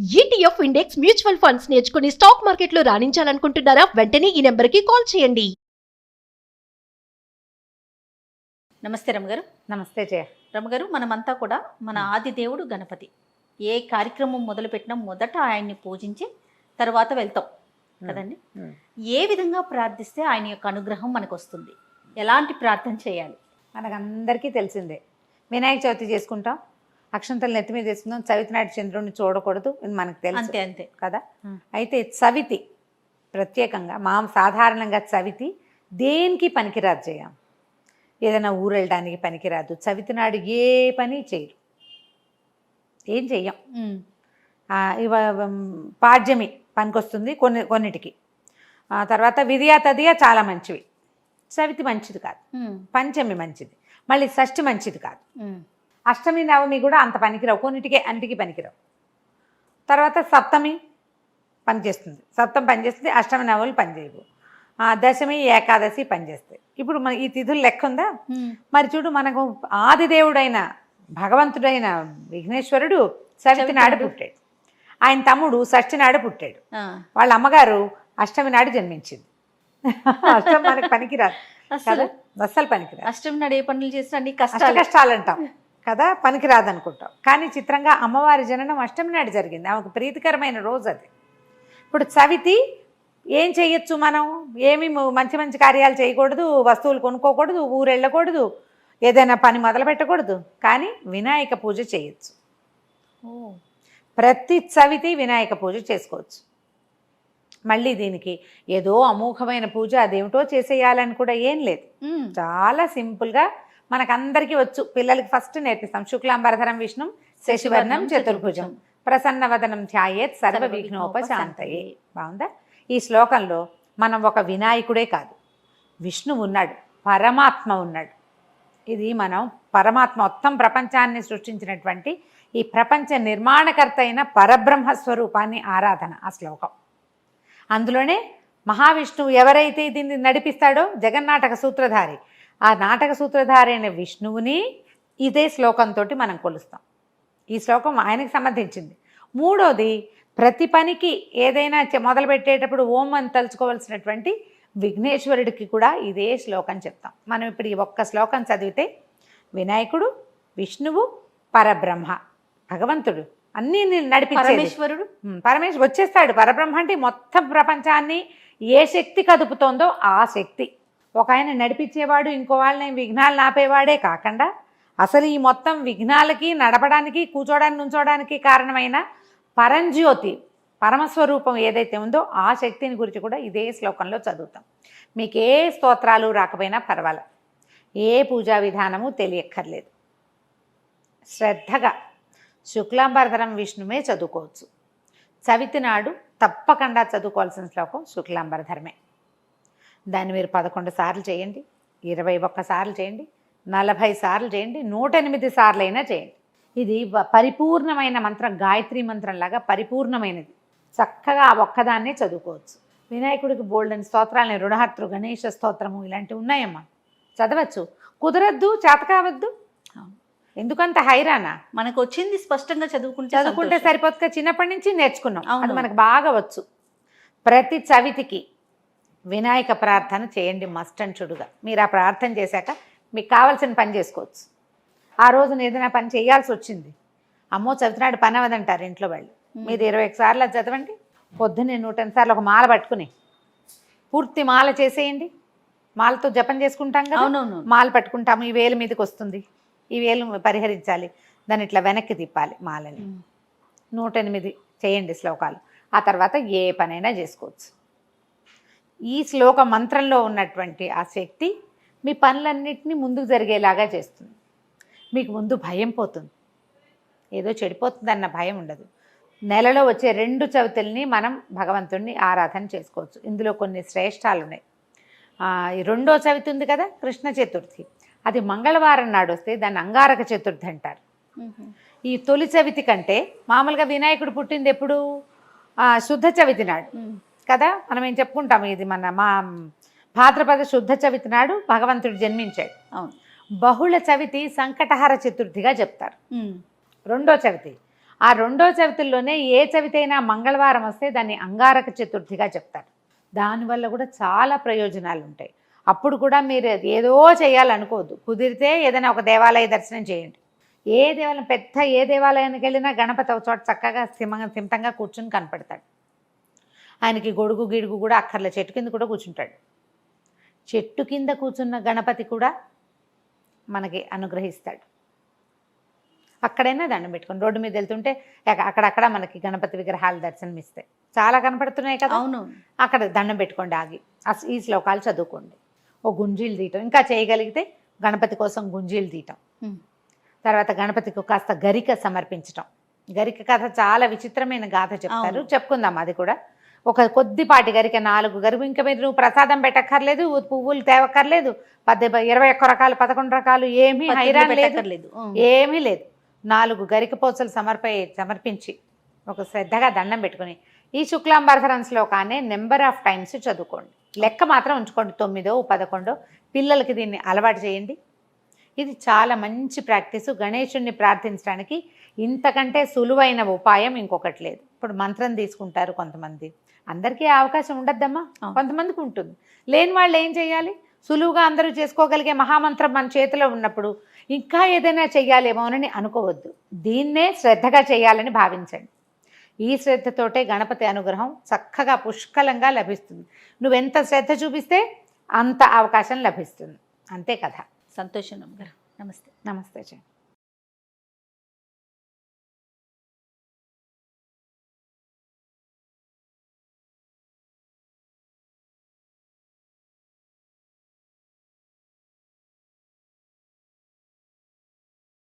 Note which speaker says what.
Speaker 1: ETF index mutual funds నేర్చుకుని stock మార్కెట్లో రాణించాలనుకుంటున్నారా? వెంటనే ఈ నెంబర్కి కాల్ చేయండి.
Speaker 2: నమస్తే రమగారు.
Speaker 3: నమస్తే జయ.
Speaker 2: రమగారు, మనమంతా కూడా మన ఆది దేవుడు గణపతి. ఏ కార్యక్రమం మొదలుపెట్టినా మొదట ఆయన్ని పూజించి తర్వాత వెళ్తాం కదండి. ఏ విధంగా ప్రార్థిస్తే ఆయన యొక్క అనుగ్రహం మనకు వస్తుంది? ఎలాంటి ప్రార్థన చేయాలి?
Speaker 3: మనకందరికీ తెలిసిందే, వినాయక చవితి చేసుకుంటాం, అక్షంతలు నెత్తి మీద వేసుకుందాం, చవితి నాటి చంద్రుడిని చూడకూడదు, ఇది మనకు తెలుసు.
Speaker 2: అంతే అంతే
Speaker 3: కదా. అయితే చవితి ప్రత్యేకంగా సాధారణంగా చవితి దేనికి పనికిరాదు జయ. ఏదైనా ఊరు వెళ్ళడానికి పనికిరాదు. చవితి నాడు ఏ పని చేయరు, ఏం చెయ్యం. పాడ్యమి పనికొస్తుంది కొన్నిటికి. తర్వాత విధియా తదియా చాలా మంచివి. చవితి మంచిది కాదు, పంచమి మంచిది, మళ్ళీ షష్ఠి మంచిది కాదు, అష్టమి నవమి కూడా అంత పనికిరావు, కొన్నిటికే అన్నిటికీ పనికిరావు. తర్వాత సప్తమి పనిచేస్తుంది, సప్తమి పనిచేస్తుంది, అష్టమి నవములు పనిచేయవు, దశమి ఏకాదశి పనిచేస్తాయి. ఇప్పుడు మన ఈ తిథులు లెక్క ఉందా? మరి చూడు, మనకు ఆదిదేవుడైన భగవంతుడైన విఘ్నేశ్వరుడు చవితి నాడు పుట్టాడు, ఆయన తమ్ముడు షష్ఠి నాడు పుట్టాడు, వాళ్ళ అమ్మగారు అష్టమి నాడు జన్మించింది. అష్టమి మనకి పనికిరాదు కదా, అస్సలు పనికిరాదు.
Speaker 2: అష్టమి నాడు ఏ పనులు చేసినా అన్ని
Speaker 3: కష్టాలు అంటాం కదా, పనికిరాదు అనుకుంటాం. కానీ చిత్రంగా అమ్మవారి జననం అష్టమి నాడు జరిగింది, ఆమెకు ప్రీతికరమైన రోజు అది. ఇప్పుడు చవితి ఏం చేయొచ్చు మనం? ఏమి మంచి మంచి కార్యాలు చేయకూడదు, వస్తువులు కొనుక్కోకూడదు, ఊరు వెళ్ళకూడదు, ఏదైనా పని మొదలు పెట్టకూడదు, కానీ వినాయక పూజ చేయొచ్చు. ప్రతి చవితి వినాయక పూజ చేసుకోవచ్చు. మళ్ళీ దీనికి ఏదో అమోఘమైన పూజ అదేమిటో చేసేయాలని కూడా ఏం లేదు, చాలా సింపుల్గా మనకందరికీ వచ్చు. పిల్లలకి ఫస్ట్ నేర్పిస్తాం. శుక్లాంబరధరం విష్ణు శశివర్ణం చతుర్భుజం ప్రసన్నవదనం ధ్యాయేత్ సర్వ విఘ్నోపశాంతయే. బాగుందా? ఈ శ్లోకంలో మనం ఒక వినాయకుడే కాదు, విష్ణువు ఉన్నాడు, పరమాత్మ ఉన్నాడు. ఇది మనం పరమాత్మ మొత్తం ప్రపంచాన్ని సృష్టించినటువంటి ఈ ప్రపంచ నిర్మాణకర్త అయిన పరబ్రహ్మ స్వరూపాన్ని ఆరాధన ఆ శ్లోకం. అందులోనే మహావిష్ణువు ఎవరైతే దీన్ని నడిపిస్తాడో జగన్నాటక సూత్రధారి, ఆ నాటక సూత్రధారి అయిన విష్ణువుని ఇదే శ్లోకంతో మనం కొలుస్తాం. ఈ శ్లోకం ఆయనకి సంబంధించింది. మూడోది, ప్రతి పనికి ఏదైనా మొదలుపెట్టేటప్పుడు ఓం అని తలుచుకోవాల్సినటువంటి విఘ్నేశ్వరుడికి కూడా ఇదే శ్లోకం చెప్తాం. మనం ఇప్పుడు ఈ ఒక్క శ్లోకం చదివితే వినాయకుడు, విష్ణువు, పరబ్రహ్మ, భగవంతుడు అన్నీ నడిపించేశ్వరుడు, పరమేశ్వరుడు వచ్చేస్తాడు. పరబ్రహ్మ అంటే మొత్తం ప్రపంచాన్ని ఏ శక్తి కదుపుతోందో ఆ శక్తి. ఒక ఆయన నడిపించేవాడు, ఇంకో వాళ్ళని విఘ్నాలు ఆపేవాడే కాకుండా అసలు ఈ మొత్తం విఘ్నాలకి నడపడానికి, కూర్చోడానికి, నుంచోడానికి కారణమైన పరంజ్యోతి పరమస్వరూపం ఏదైతే ఉందో ఆ శక్తిని గురించి కూడా ఇదే శ్లోకంలో చదువుతాం. మీకు ఏ స్తోత్రాలు రాకపోయినా పర్వాలేదు, ఏ పూజా విధానము తెలియక్కర్లేదు, శ్రద్ధగా శుక్లాంబరధరం విష్ణువే చదువుకోవచ్చు. చవితి నాడు తప్పకుండా చదువుకోవాల్సిన శ్లోకం శుక్లాంబరధరమే. దాన్ని మీరు 11 సార్లు చేయండి, 21 సార్లు చేయండి, 40 సార్లు చేయండి, 108 సార్లు అయినా చేయండి. ఇది పరిపూర్ణమైన మంత్రం, గాయత్రి మంత్రంలాగా పరిపూర్ణమైనది. చక్కగా ఆ ఒక్కదాన్నే చదువుకోవచ్చు. వినాయకుడికి బోల్డెన్ స్తోత్రాలని, రుణహర్తృ గణేష స్తోత్రము ఇలాంటివి ఉన్నాయమ్మా, చదవచ్చు. కుదరద్దు, చేత కావద్దు, ఎందుకంత హైరానా?
Speaker 2: మనకు వచ్చింది స్పష్టంగా చదువుకుంటే
Speaker 3: సరిపోతుగా. చిన్నప్పటి నుంచి నేర్చుకున్నాం, అది మనకు బాగా వచ్చు. ప్రతి చవితికి వినాయక ప్రార్థన చేయండి మస్ట్ అండ్ షుడ్గా. మీరు ఆ ప్రార్థన చేశాక మీకు కావాల్సిన పని చేసుకోవచ్చు. ఆ రోజున ఏదైనా పని చేయాల్సి వచ్చింది, అమ్మో చవితి నాడు పని అవ్వదంటారు ఇంట్లో వాళ్ళు, మీరు 21 సార్లు అది చదవండి. పొద్దున్నే 108 సార్లు ఒక మాల పట్టుకుని పూర్తి మాల చేసేయండి. మాలతో జపం చేసుకుంటాం కదా, మాల పట్టుకుంటాము, ఈ వేలు మీదకి వస్తుంది, ఈ వేలు పరిహరించాలి, దాన్ని ఇట్లా వెనక్కి తిప్పాలి మాలని. 108 చేయండి శ్లోకాలు. ఆ తర్వాత ఏ పనైనా చేసుకోవచ్చు. ఈ శ్లోక మంత్రంలో ఉన్నటువంటి ఆ శక్తి మీ పనులన్నింటినీ ముందుకు జరిగేలాగా చేస్తుంది. మీకు ముందు భయం పోతుంది, ఏదో చెడిపోతుందన్న భయం ఉండదు. నెలలో వచ్చే 2 చవితుల్ని మనం భగవంతుడిని ఆరాధన చేసుకోవచ్చు. ఇందులో కొన్ని శ్రేష్టాలు ఉన్నాయి. ఈ 2వ చవితి ఉంది కదా, కృష్ణ చతుర్థి, అది మంగళవారం నాడు వస్తే దాన్ని అంగారక చతుర్థి అంటారు. ఈ తొలి చవితి కంటే మామూలుగా వినాయకుడు పుట్టింది ఎప్పుడు? శుద్ధ చవితి నాడు కదా. మనం ఏం చెప్పుకుంటాము, ఇది మా భాద్రపద శుద్ధ చవితి నాడు భగవంతుడు జన్మించాడు. బహుళ చవితి సంకటహర చతుర్థిగా చెప్తారు, 2వ చవితి. ఆ రెండో చవితుల్లోనే ఏ చవితి అయినా మంగళవారం వస్తే దాన్ని అంగారక చతుర్థిగా చెప్తారు. దానివల్ల కూడా చాలా ప్రయోజనాలు ఉంటాయి. అప్పుడు కూడా మీరు ఏదో చేయాలనుకోవద్దు. కుదిరితే ఏదైనా ఒక దేవాలయ దర్శనం చేయండి. ఏ దేవాలయం, పెద్ద ఏ దేవాలయానికి వెళ్ళినా గణపతి ఒక చోట చక్కగా సిమంతంగా కూర్చుని కనపడతాడు. ఆయనకి గొడుగు గిడుగు కూడా అక్కర్లే, చెట్టు కింద కూడా కూర్చుంటాడు. చెట్టు కింద కూర్చున్న గణపతి కూడా మనకి అనుగ్రహిస్తాడు. అక్కడైనా దండం పెట్టుకోండి. రోడ్డు మీద వెళ్తుంటే అక్కడక్కడ మనకి గణపతి విగ్రహాలు దర్శనమిస్తాయి, చాలా కనపడుతున్నాయి కదా.
Speaker 2: అవును.
Speaker 3: అక్కడ దండం పెట్టుకోండి, ఆగి ఈ శ్లోకాలు చదువుకోండి. ఓ గుంజీలు తీయటం, ఇంకా చేయగలిగితే గణపతి కోసం గుంజీలు తీయటం. తర్వాత గణపతికి కాస్త గరిక సమర్పించటం. గరిక కథ చాలా విచిత్రమైన గాథ చెప్తారు, చెప్పుకుందాం అది కూడా. ఒక కొద్దిపాటి గరిక, 4 గరిక. ఇంకా మీరు నువ్వు ప్రసాదం పెట్టక్కర్లేదు, పువ్వులు తేవక్కర్లేదు, 21 రకాలు 11 రకాలు ఏమీ హైరాన్ లేదు, ఏమీ లేదు. 4 గరిక పోచలు సమర్పించి ఒక శ్రద్ధగా దండం పెట్టుకుని ఈ శుక్లాంబరధరం శ్లోకాన్ని నెంబర్ ఆఫ్ టైమ్స్ చదువుకోండి. లెక్క మాత్రం ఉంచుకోండి, 9, 11. పిల్లలకి దీన్ని అలవాటు చేయండి. ఇది చాలా మంచి ప్రాక్టీసు. గణేశుణ్ణి ప్రార్థించడానికి ఇంతకంటే సులువైన ఉపాయం ఇంకొకటి లేదు. ఇప్పుడు మంత్రం తీసుకుంటారు కొంతమంది, అందరికీ అవకాశం ఉండద్దమ్మా, కొంతమందికి ఉంటుంది. లేని వాళ్ళు ఏం చేయాలి? సులువుగా అందరూ చేసుకోగలిగే మహామంత్రం మన చేతిలో ఉన్నప్పుడు ఇంకా ఏదైనా చెయ్యాలేమోనని అనుకోవద్దు. దీన్నే శ్రద్ధగా చేయాలని భావించండి. ఈ శ్రద్ధతోటే గణపతి అనుగ్రహం చక్కగా పుష్కలంగా లభిస్తుంది. నువ్వెంత శ్రద్ధ చూపిస్తే అంత అవకాశం లభిస్తుంది. అంతే కథ.
Speaker 2: సంతోషం గారు. నమస్తే.
Speaker 3: నమస్తే.